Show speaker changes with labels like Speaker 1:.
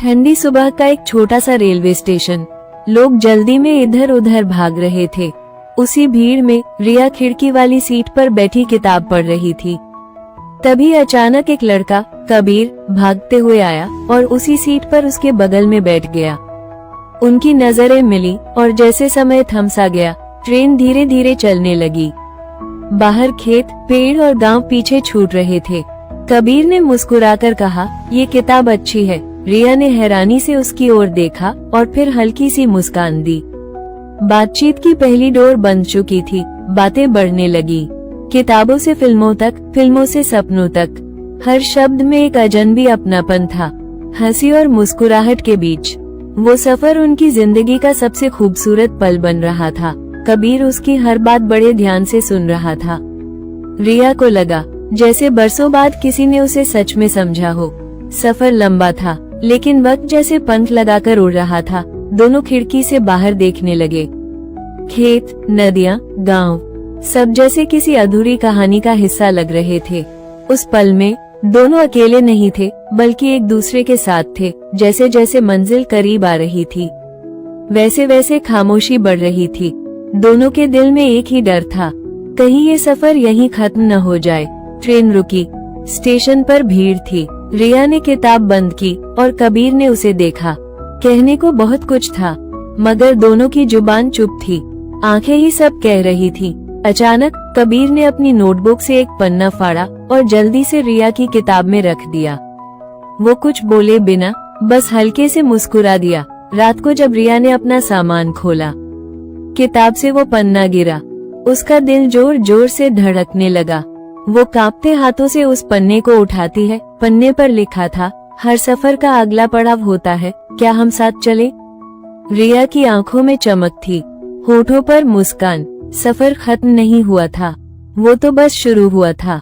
Speaker 1: ठंडी सुबह का एक छोटा सा रेलवे स्टेशन। लोग जल्दी में इधर उधर भाग रहे थे। उसी भीड़ में रिया खिड़की वाली सीट पर बैठी किताब पढ़ रही थी। तभी अचानक एक लड़का कबीर भागते हुए आया और उसी सीट पर उसके बगल में बैठ गया। उनकी नजरें मिली और जैसे समय थम सा गया, ट्रेन धीरे धीरे चलने लगी। बाहर खेत, पेड़ और गांव पीछे छूट रहे थे। कबीर ने मुस्कुराकर कहा, ये किताब अच्छी है। रिया ने हैरानी से उसकी ओर देखा और फिर हल्की सी मुस्कान दी। बातचीत की पहली डोर बंध चुकी थी। बातें बढ़ने लगी, किताबों से फिल्मों तक, फिल्मों से सपनों तक। हर शब्द में एक अजनबी अपनापन था, हंसी और मुस्कुराहट के बीच। वो सफर उनकी जिंदगी का सबसे खूबसूरत पल बन रहा था। कबीर उसकी हर बात बड़े ध्यान से सुन रहा था। रिया को लगा जैसे बरसों बाद किसी ने उसे सच में समझा हो। सफर लंबा था, लेकिन वक्त जैसे पंख लगाकर उड़ रहा था। दोनों खिड़की से बाहर देखने लगे। खेत, नदियाँ, गांव, सब जैसे किसी अधूरी कहानी का हिस्सा लग रहे थे। उस पल में दोनों अकेले नहीं थे, बल्कि एक दूसरे के साथ थे। जैसे जैसे मंजिल करीब आ रही थी, वैसे वैसे खामोशी बढ़ रही थी। दोनों के दिल में एक ही डर था, कहीं ये सफर यहीं खत्म न हो जाए। ट्रेन रुकी, स्टेशन पर भीड़ थी। रिया ने किताब बंद की और कबीर ने उसे देखा। कहने को बहुत कुछ था, मगर दोनों की जुबान चुप थी। आंखें ही सब कह रही थी। अचानक कबीर ने अपनी नोटबुक से एक पन्ना फाड़ा और जल्दी से रिया की किताब में रख दिया। वो कुछ बोले बिना बस हल्के से मुस्कुरा दिया। रात को जब रिया ने अपना सामान खोला, किताब से वो पन्ना गिरा। उसका दिल जोर जोर से धड़कने लगा। वो कांपते हाथों से उस पन्ने को उठाती है। पन्ने पर लिखा था, हर सफर का अगला पड़ाव होता है, क्या हम साथ चले? रिया की आंखों में चमक थी, होठों पर मुस्कान। सफर खत्म नहीं हुआ था, वो तो बस शुरू हुआ था।